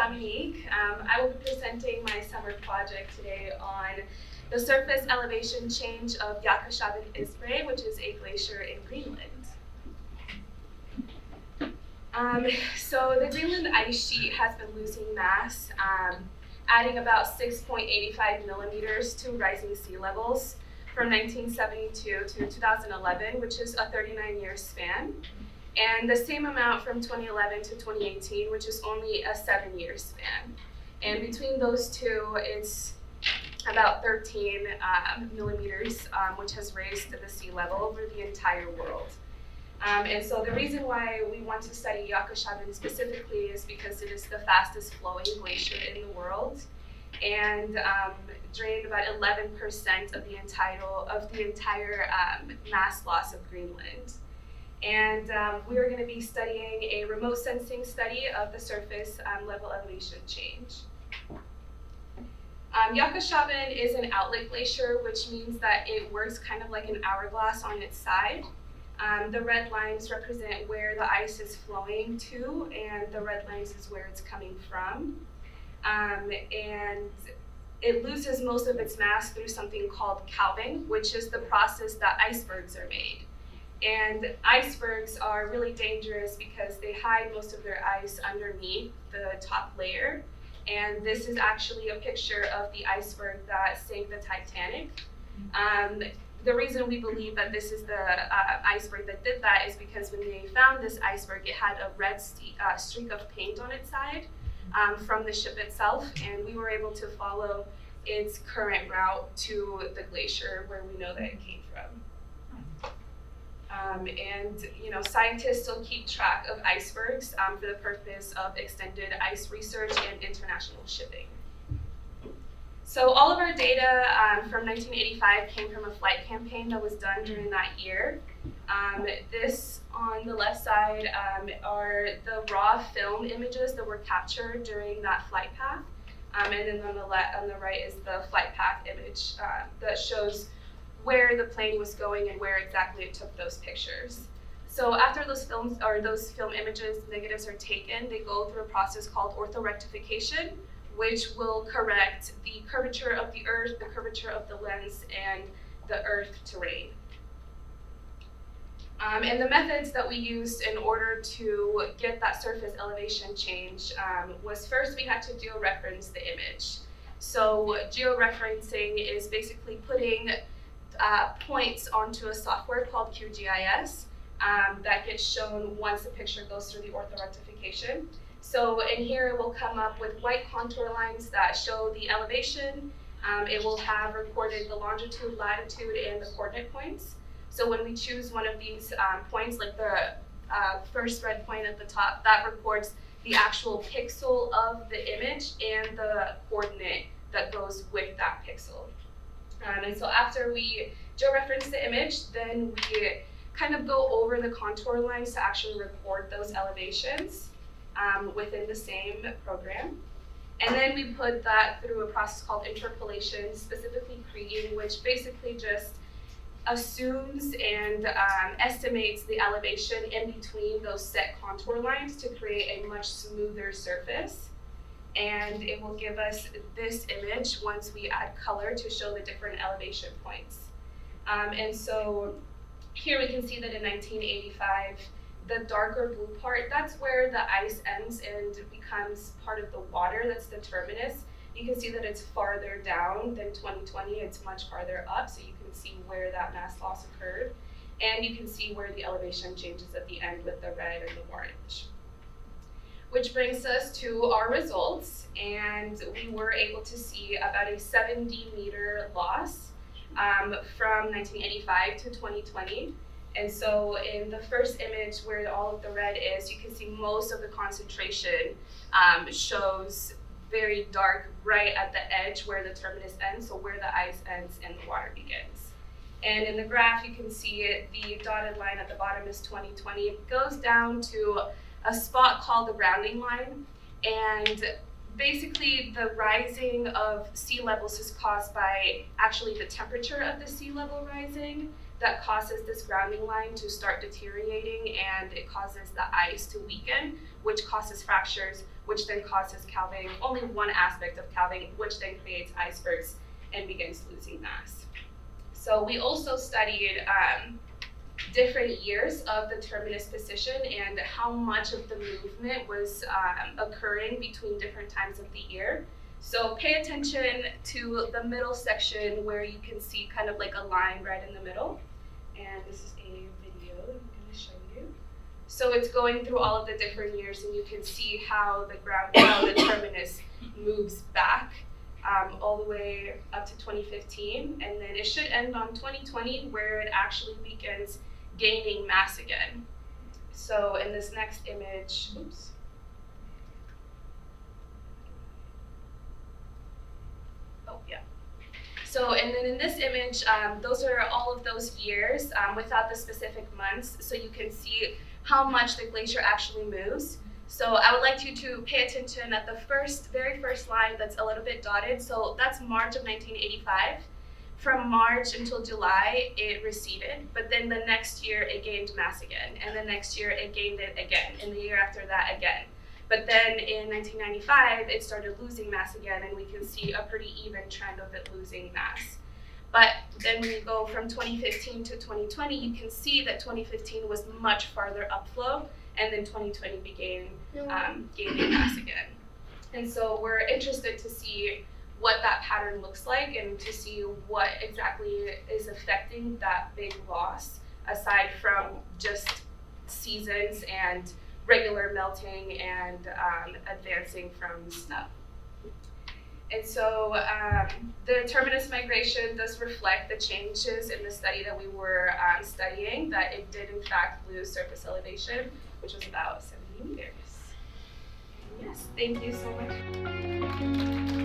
Dominique. I will be presenting my summer project today on the surface elevation change of Jakobshavn Isbræ, which is a glacier in Greenland. So the Greenland ice sheet has been losing mass, adding about 6.85 millimeters to rising sea levels from 1972 to 2011, which is a 39-year span, and the same amount from 2011 to 2018, which is only a 7-year span. And between those two, it's about 13 millimeters, which has raised the sea level over the entire world. And so the reason why we want to study Jakobshavn specifically is because it is the fastest flowing glacier in the world, and drained about 11% of the entire mass loss of Greenland. And we are going to be studying a remote sensing study of the surface level elevation change. Jakobshavn is an outlet glacier, which means that it works kind of like an hourglass on its side. The red lines represent where the ice is flowing to, and the red lines is where it's coming from. And it loses most of its mass through something called calving, which is the process that icebergs are made. And icebergs are really dangerous because they hide most of their ice underneath the top layer. And this is actually a picture of the iceberg that sank the Titanic. The reason we believe that this is the iceberg that did that is because when they found this iceberg, it had a red streak of paint on its side from the ship itself, and we were able to follow its current route to the glacier where we know that it came from. And scientists still keep track of icebergs for the purpose of extended ice research and international shipping. So all of our data from 1985 came from a flight campaign that was done during that year. This on the left side are the raw film images that were captured during that flight path. And then on the right is the flight path image that shows where the plane was going and where exactly it took those pictures. So after those film images, negatives are taken, they go through a process called orthorectification, which will correct the curvature of the Earth, the curvature of the lens, and the Earth terrain. And the methods that we used in order to get that surface elevation change was first we had to georeference the image. So georeferencing is basically putting points onto a software called QGIS that gets shown once the picture goes through the orthorectification. So in here it will come up with white contour lines that show the elevation. It will have recorded the longitude, latitude, and the coordinate points. So when we choose one of these points, like the first red point at the top, that records the actual pixel of the image and the coordinate that goes with that pixel. And so after we georeference the image, then we kind of go over the contour lines to actually record those elevations within the same program. And then we put that through a process called interpolation, specifically kriging, which basically just assumes and estimates the elevation in between those set contour lines to create a much smoother surface. And it will give us this image once we add color to show the different elevation points. And so here we can see that in 1985, the darker blue part, that's where the ice ends and becomes part of the water. That's the terminus. You can see that it's farther down than 2020. It's much farther up, so you can see where that mass loss occurred. And you can see where the elevation changes at the end with the red and the orange. Which brings us to our results, and we were able to see about a 70-meter loss from 1985 to 2020. And so in the first image where all of the red is, you can see most of the concentration shows very dark right at the edge where the terminus ends, so where the ice ends and the water begins. And in the graph, you can see it, the dotted line at the bottom is 2020. It goes down to a spot called the grounding line, and basically the rising of sea levels is caused by actually the temperature of the sea level rising that causes this grounding line to start deteriorating, and it causes the ice to weaken, which causes fractures, which then causes calving, only one aspect of calving, which then creates icebergs and begins losing mass. So we also studied different years of the terminus position and how much of the movement was occurring between different times of the year. So pay attention to the middle section where you can see kind of like a line right in the middle. And this is a video I'm going to show you. So it's going through all of the different years, and you can see how the terminus moves back all the way up to 2015, and then it should end on 2020 where it actually begins gaining mass again. So in this next image, oops. Oh yeah. So and then in this image, those are all of those years without the specific months, so you can see how much the glacier actually moves. So I would like you to pay attention at the very first line that's a little bit dotted. So that's March of 1985. From March until July, it receded, but then the next year it gained mass again, and the next year it gained it again, and the year after that again. But then in 1995, it started losing mass again, and we can see a pretty even trend of it losing mass. But then when you go from 2015 to 2020, you can see that 2015 was much farther upflow, and then 2020 began gaining mass again. And so we're interested to see what that pattern looks like and to see what exactly is affecting that big loss, aside from just seasons and regular melting and advancing from snow. And so the terminus migration does reflect the changes in the study that we were studying, that it did in fact lose surface elevation, which was about 70 meters. Yes, thank you so much.